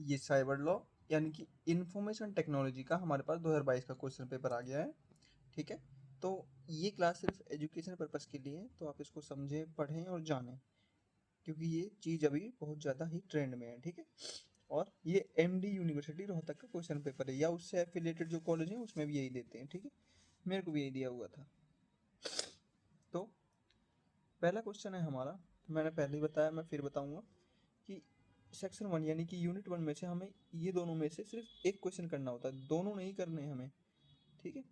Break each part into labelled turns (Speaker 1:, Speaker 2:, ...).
Speaker 1: ये cyber law यानी कि इंफॉर्मेशन टेक्नोलॉजी का हमारे पास 2022 का क्वेश्चन पेपर आ गया है। ठीक है, तो ये क्लास सिर्फ एजुकेशन पर्पस के लिए है, तो आप इसको समझें, पढ़ें और जानें, क्योंकि ये चीज़ अभी बहुत ज़्यादा ही ट्रेंड में है। ठीक है, और ये एमडी यूनिवर्सिटी रोहतक का क्वेश्चन पेपर है, या उससे एफिलेटेड जो कॉलेज हैं उसमें भी यही देते हैं। ठीक है, मेरे को भी यही दिया हुआ था। तो पहला क्वेश्चन है हमारा, मैंने पहले ही बताया, मैं फिर बताऊंगा कि सेक्शन 1 यानी कि यूनिट 1 में से हमें ये दोनों में से सिर्फ एक क्वेश्चन करना होता है, दोनों नहीं करने हैं हमें। ठीक है,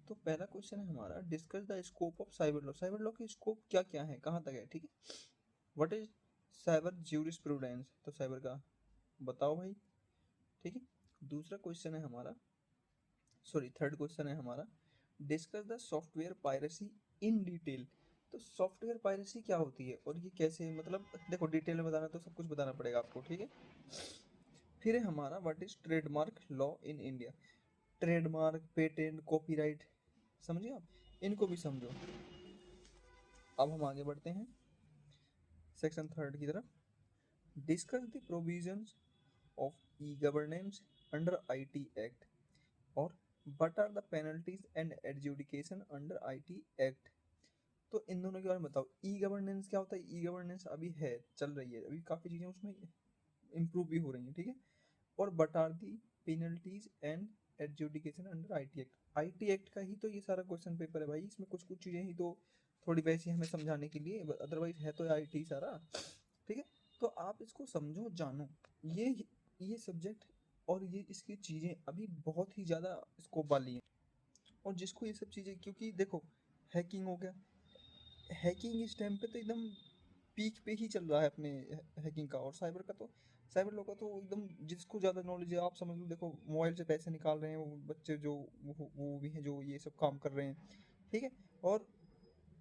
Speaker 1: तो पहला क्वेश्चन है हमारा, discuss the scope of cyber law. Cyber law की स्कोप क्या क्या है, कहाँ तक है। ठीक है, व्हाट इज साइबर ज्यूरिस्प्रूडेंस, तो साइबर का बताओ भाई। ठीक है, दूसरा क्वेश्चन है हमारा, सॉरी थर्ड क्वेश्चन है हमारा, discuss the software piracy in detail. तो सॉफ्टवेयर पायरेसी क्या होती है और ये कैसे, मतलब देखो डिटेल में बताना तो सब कुछ बताना पड़ेगा आपको। ठीक है, फिर है हमारा what is trademark law in India. Trademark, patent, copyright, समझिए आप, इनको भी समझो। अब हम आगे बढ़ते हैं सेक्शन थर्ड की तरफ। Discuss the provisions of e governance under IT act और what are the penalties and adjudication under IT act. तो इन दोनों के बारे में बताओ। ई गवर्नेंस क्या होता है, ई गवर्नेंस अभी है, चल रही है, अभी काफ़ी चीज़ें उसमें इम्प्रूव भी हो रही हैं। ठीक है, और what are the penalties and adjudication under IT act. IT act का ही तो ये सारा क्वेश्चन पेपर है भाई, इसमें कुछ कुछ चीज़ें ही तो थोड़ी वैसी हमें समझाने के लिए, अदरवाइज है तो आईटी सारा। ठीक है, तो आप इसको समझो, जानो। ये सब्जेक्ट और ये इसकी चीज़ें अभी बहुत ही ज़्यादा स्कोप वाली हैं, और जिसको ये सब चीज़ें, क्योंकि देखो हैकिंग हो गया, हैकिंग इस टाइम पे तो एकदम पीक पे ही चल रहा है अपने हैकिंग का, और साइबर का तो, साइबर लॉ का तो एकदम जिसको ज़्यादा नॉलेज है आप समझ लो, देखो मोबाइल से पैसे निकाल रहे हैं वो बच्चे जो वो भी हैं जो ये सब काम कर रहे हैं। ठीक है, और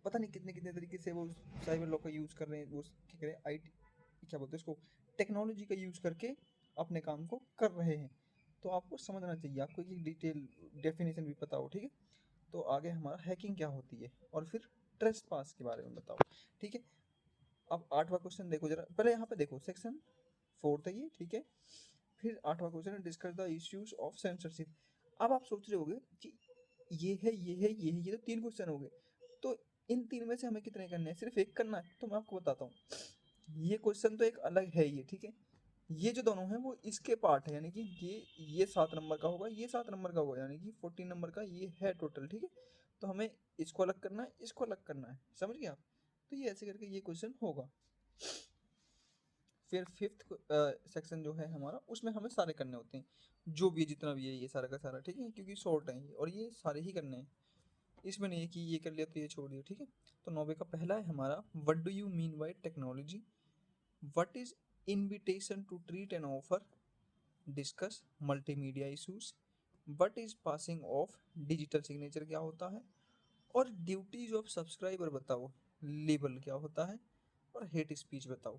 Speaker 1: पता नहीं कितने कितने तरीके से वो साइबर लॉ का यूज़ कर रहे हैं, वो क्या करें, आईटी क्या बोलते हैं उसको, टेक्नोलॉजी का यूज़ करके अपने काम को कर रहे हैं। तो आपको समझना चाहिए, आपको एक डिटेल डेफिनेशन भी पता हो। ठीक है, तो आगे हमारा हैकिंग क्या होती है, और फिर ट्रेस पास के बारे में बताओ। ठीक है, अब 8वां क्वेश्चन देखो जरा, पहले यहाँ पे देखो सेक्शन 4 है ये। ठीक है, फिर 8वां क्वेश्चन है, discuss the issues of censorship. अब आप सोच रहे होगे कि ये है, ये है, ये है, ये तो 3 क्वेश्चन हो गए, तो इन 3 में से हमें कितने करने हैं, सिर्फ एक करना है। तो मैं आपको बताता हूँ, ये क्वेश्चन तो एक अलग है ये। ठीक है, ये जो दोनों हैं वो इसके पार्ट है, यानी कि ये 7 नंबर का होगा, ये 7 नंबर का होगा, यानी कि 14 नंबर का ये है टोटल। ठीक है, तो हमें इसको अलग करना है, इसको अलग करना है, समझ गए आप। तो ये ऐसे करके ये क्वेश्चन होगा। फिर फिफ्थ सेक्शन जो है हमारा, उसमें हमें सारे करने होते हैं, जो भी जितना भी है ये सारा का सारा। ठीक है, क्योंकि शॉर्ट है ये, और ये सारे ही करने हैं, इसमें नहीं है कि ये कर लिया तो ये छोड़ दिया। ठीक है, तो 9वें का पहला है हमारा, what do you mean by technology, what is invitation to treat an offer, discuss multimedia issues, what is passing of digital signature क्या होता है, और ड्यूटीज ऑफ सब्सक्राइबर बताओ, लेबल क्या होता है, और हेट स्पीच बताओ।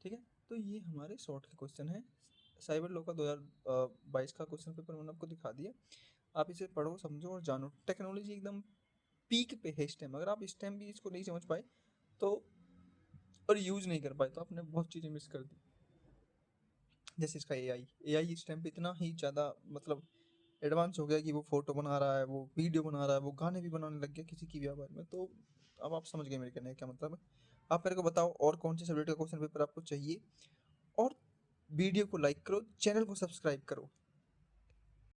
Speaker 1: ठीक है, तो ये हमारे शॉर्ट के क्वेश्चन हैं। साइबर लॉ का 2022 का क्वेश्चन पेपर मैंने आपको दिखा दिया, आप इसे पढ़ो, समझो और जानो। टेक्नोलॉजी एकदम पीक पे है इस टाइम, अगर आप इस टाइम भी इसको नहीं समझ पाए तो, और यूज़ नहीं कर पाए, तो आपने बहुत चीज़ें मिस कर दी। जैसे इसका एआई इस टाइम पे इतना ही ज़्यादा मतलब एडवांस हो गया कि वो फोटो बना रहा है, वो वीडियो बना रहा है, वो गाने भी बनाने लग गया किसी की भी आवाज़ में। तो अब आप समझ गए मेरे कहने का क्या मतलब है। आप मेरे को बताओ और कौन से सब्जेक्ट का क्वेश्चन पेपर आपको चाहिए, और वीडियो को लाइक करो, चैनल को सब्सक्राइब करो।